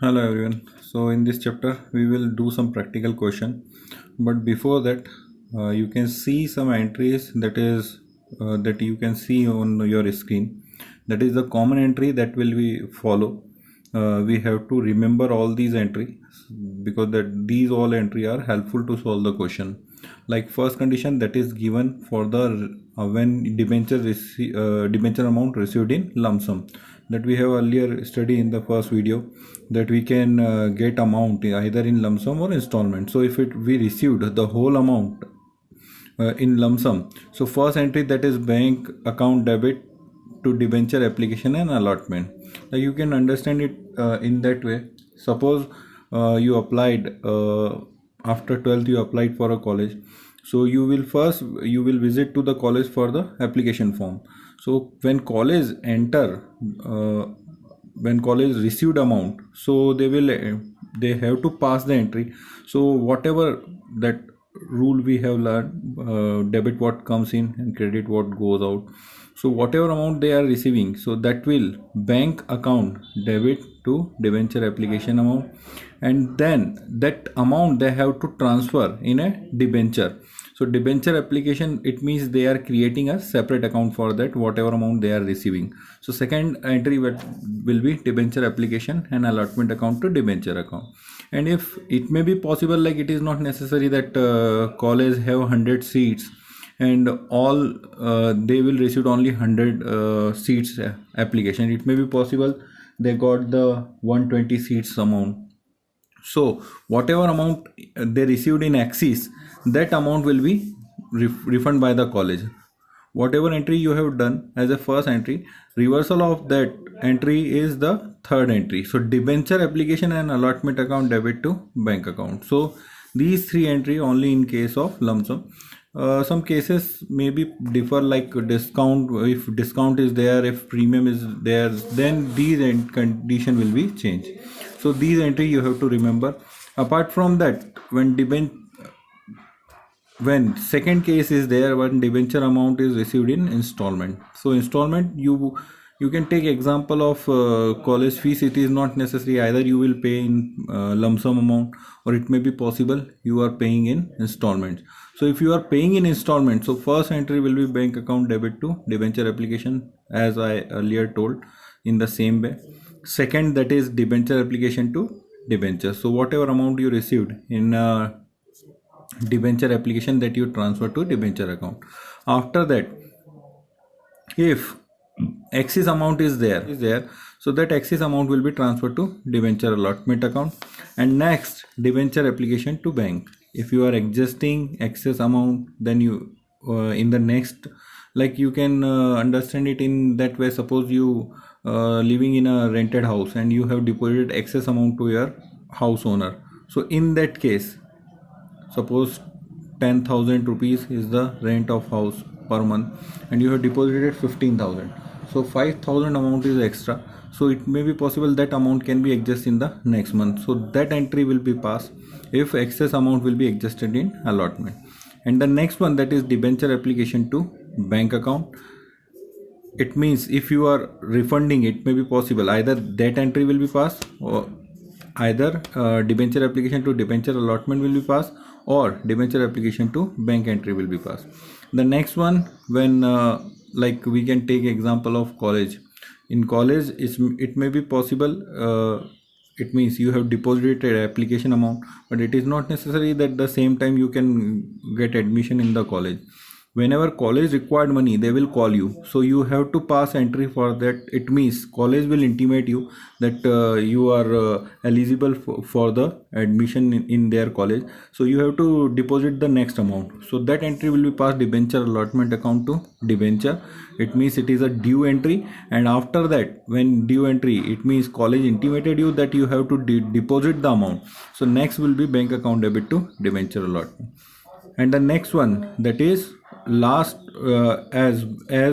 Hello everyone. So in this chapter we will do some practical question, but before that you can see some entries that you can see on your screen. That is the common entry that will we follow. We have to remember all these entries because that these all entry are helpful to solve the question. Like first condition that is given for the when debenture amount received in lump sum, that we have earlier studied in the first video, that we can get amount either in lump sum or installment. So if we received the whole amount in lump sum, so first entry that is bank account debit to debenture application and allotment. Like you can understand it in that way. Suppose you applied after 12th, you applied for a college. So you will visit to the college for the application form. So when college received amount, so they have to pass the entry. So whatever that rule we have learned, debit what comes in and credit what goes out. So whatever amount they are receiving, so that will bank account debit to debenture application amount, and then that amount they have to transfer in a debenture. So debenture application, it means they are creating a separate account for that whatever amount they are receiving. So second entry will be debenture application and allotment account to debenture account. And if it may be possible, like it is not necessary that college have 100 seats and all they will receive only 100 seats application. It may be possible they got the 120 seats amount. So whatever amount they received in Axis, that amount will be refunded by the college. Whatever entry you have done as a first entry, reversal of that entry is the third entry. So debenture application and allotment account debit to bank account. So these three entry only in case of lump sum. Some cases maybe differ, like discount. If discount is there, if premium is there, then these condition will be changed. So these entry you have to remember. Apart from that, when second case is there, when debenture amount is received in installment. So installment, you can take example of college fees. It is not necessary either you will pay in lump sum amount, or it may be possible you are paying in installments. So if you are paying in installment, so first entry will be bank account debit to debenture application, as I earlier told, in the same way. Second, that is debenture application to debenture. So whatever amount you received in debenture application, that you transfer to debenture account. After that, if excess amount is there, so that excess amount will be transferred to debenture allotment account. And next, debenture application to bank. If you are adjusting excess amount, then you in the next, like you can understand it in that way. Suppose you living in a rented house and you have deposited excess amount to your house owner. So in that case, suppose 10,000 rupees is the rent of house per month and you have deposited 15,000. So 5,000 amount is extra. So it may be possible that amount can be adjusted in the next month. So that entry will be passed if excess amount will be adjusted in allotment. And the next one, that is debenture application to bank account. It means if you are refunding, it may be possible either that entry will be passed, or either debenture application to debenture allotment will be passed, or debenture application to bank entry will be passed. The next one, when like we can take example of college. In college, it may be possible, it means you have deposited application amount, but it is not necessary that the same time you can get admission in the college. Whenever college required money, they will call you, so you have to pass entry for that. It means college will intimate you that you are eligible for the admission in their college, so you have to deposit the next amount. So that entry will be passed debenture allotment account to debenture. It means it is a due entry. And after that, when due entry, it means college intimated you that you have to deposit the amount. So next will be bank account debit to debenture allotment. And the next one, that is last, as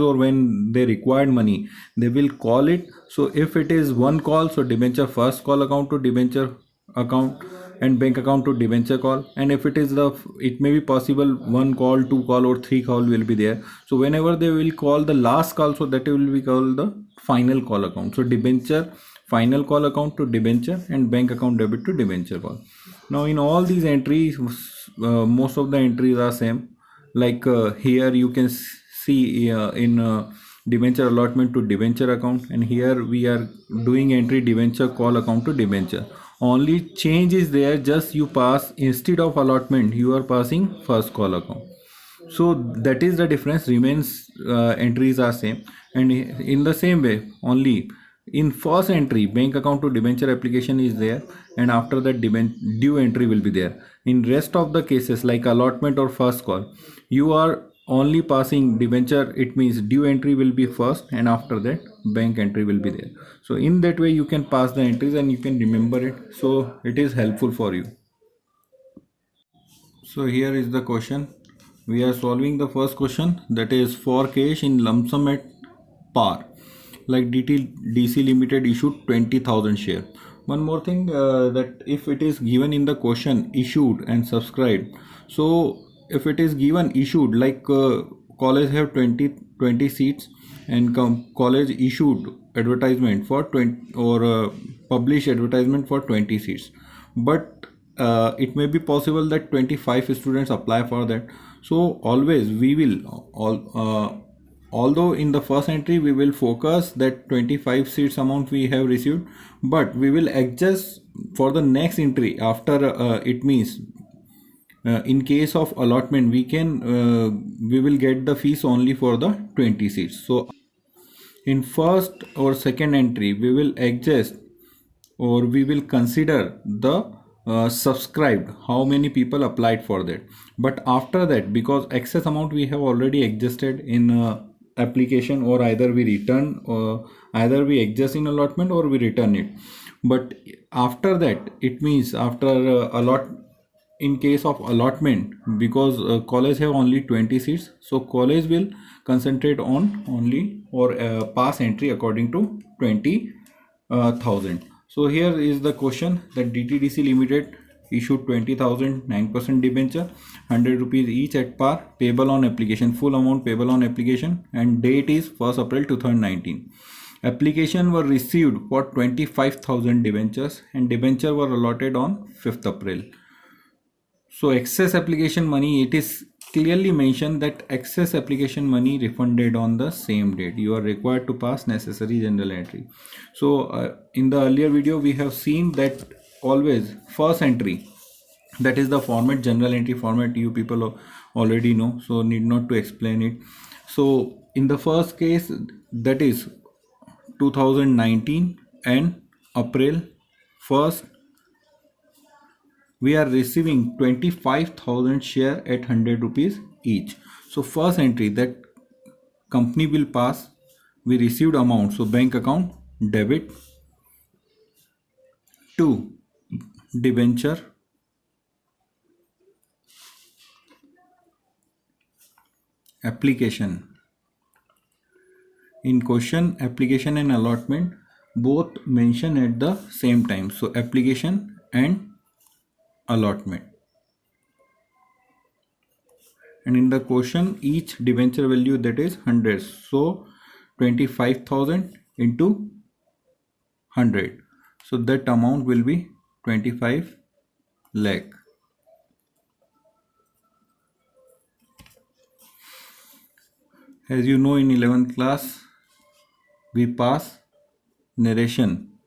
or when they required money, they will call it. So if it is one call, so debenture first call account to debenture account, and bank account to debenture call. And if it is it may be possible one call, two call, or three call will be there. So whenever they will call the last call, so that will be called the final call account. So debenture final call account to debenture, and bank account debit to debenture call. Now in all these entries, most of the entries are same. Like here you can see in debenture allotment to debenture account, and here we are doing entry debenture call account to debenture. Only change is there, just you pass, instead of allotment you are passing first call account. So that is the difference, remains entries are same. And in the same way, only in first entry bank account to debenture application is there, and after that due entry will be there. In rest of the cases like allotment or first call, you are only passing debenture, it means due entry will be first and after that bank entry will be there. So in that way you can pass the entries and you can remember it, so it is helpful for you. So here is the question. We are solving the first question, that is for cash in lump sum at par. Like DC Limited issued 20,000 share. One more thing, that if it is given in the question issued and subscribed, so if it is given issued, like college have 20 seats and college issued advertisement for 20 or published advertisement for 20 seats, but it may be possible that 25 students apply for that. So always we will although in the first entry we will focus that 25 seats amount we have received, but we will adjust for the next entry after it means in case of allotment we will get the fees only for the 20 seats. So in first or second entry we will adjust, or we will consider the subscribed, how many people applied for that. But after that, because excess amount we have already adjusted in application, or either we return, or either we adjust in allotment or we return it. But after that, it means after in case of allotment, because college have only 20 seats, so college will concentrate on only or pass entry according to 20,000. So here is the question, that DTDC Limited issued 20,000 9% debenture, 100 rupees each at par, payable on application, full amount payable on application, and date is 1st April 2019. Application were received for 25,000 debentures, and debenture were allotted on 5th April. So excess application money, it is clearly mentioned that excess application money refunded on the same date. You are required to pass necessary general entry. So in the earlier video we have seen that always first entry, that is the format, general entry format, you people already know, so need not to explain it. So in the first case, that is 2019 and April 1st, we are receiving 25,000 share at 100 rupees each. So first entry that company will pass, we received amount, so bank account debit to debenture application. In question, application and allotment both mention at the same time, so application and allotment. And in the question, each debenture value, that is 100, so 25,000 into 100, so that amount will be 25 lakh. As you know, in 11th class we pass narration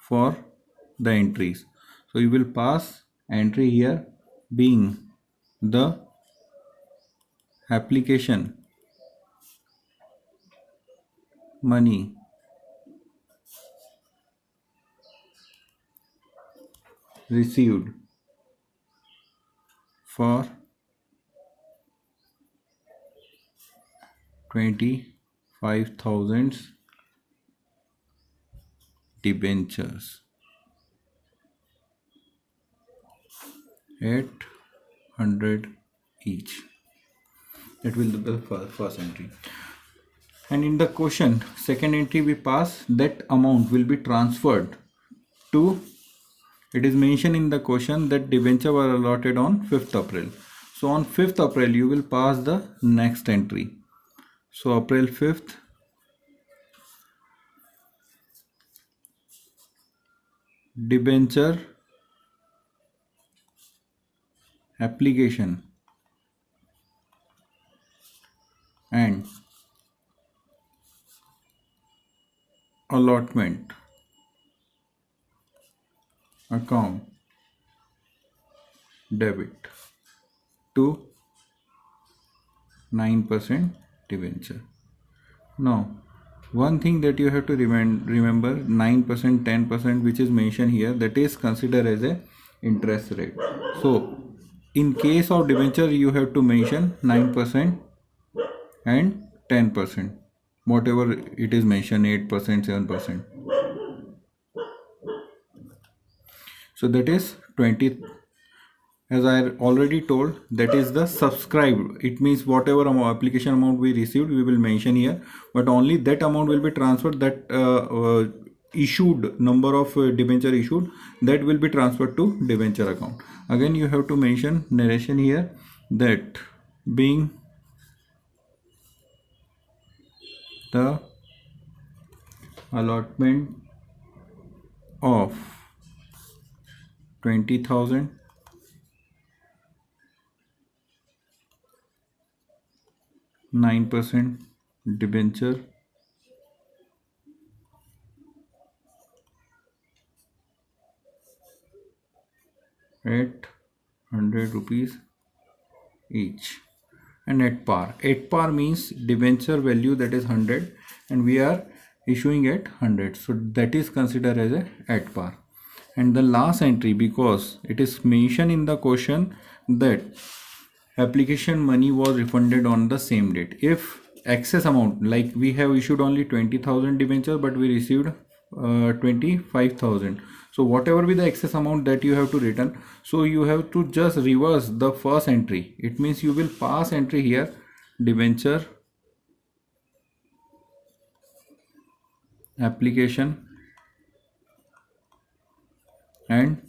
for the entries, so you will pass entry here being the application money received for 25,000 debentures at 100 each. That will be the first entry. And in the question, second entry we pass, that amount will be transferred to, it is mentioned in the question that debenture were allotted on 5th April. So on 5th April you will pass the next entry. So April 5th, debenture application and allotment account debit to 9% debenture. Now, one thing that you have to remember 9%, 10%, which is mentioned here, that is considered as a interest rate. So, in case of debenture, you have to mention 9% and 10%, whatever it is mentioned, 8%, 7%. So that is 20. As I already told, that is the subscribed. It means whatever application amount we received, we will mention here, but only that amount will be transferred, that issued number of debenture issued, that will be transferred to debenture account. Again, you have to mention narration here, that being the allotment of 20,000 9% debenture at 100 rupees each, and at par. At par means debenture value, that is 100, and we are issuing at 100, so that is considered as a at par. And the last entry, because it is mentioned in the question that application money was refunded on the same date. If excess amount, like we have issued only 20,000 debenture, but we received 25,000, so whatever be the excess amount that you have to return, so you have to just reverse the first entry. It means you will pass entry here, debenture application and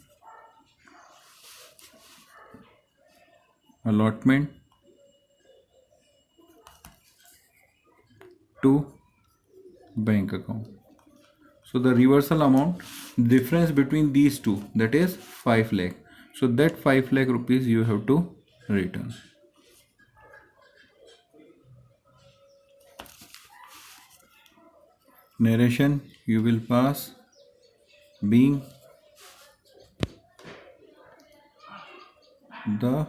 allotment to bank account. So the reversal amount, difference between these two, that is 5 lakh. So that 5 lakh rupees you have to return. Narration you will pass, being the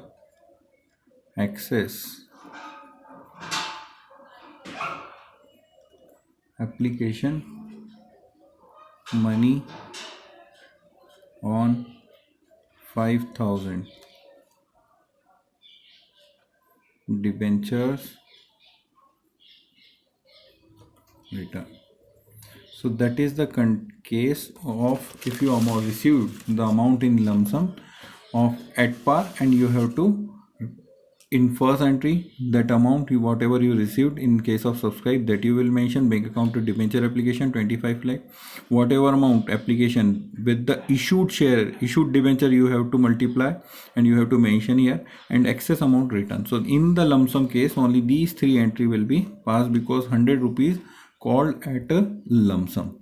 excess application money on 5,000 debentures return. So that is the case of if you received the amount in lump sum of at par, and you have to, in first entry, that amount whatever you received, in case of subscribe, that you will mention bank account to debenture application 25 lakh, whatever amount application with the issued share, issued debenture, you have to multiply and you have to mention here, and excess amount return. So in the lump sum case, only these three entry will be passed, because 100 rupees called at a lump sum.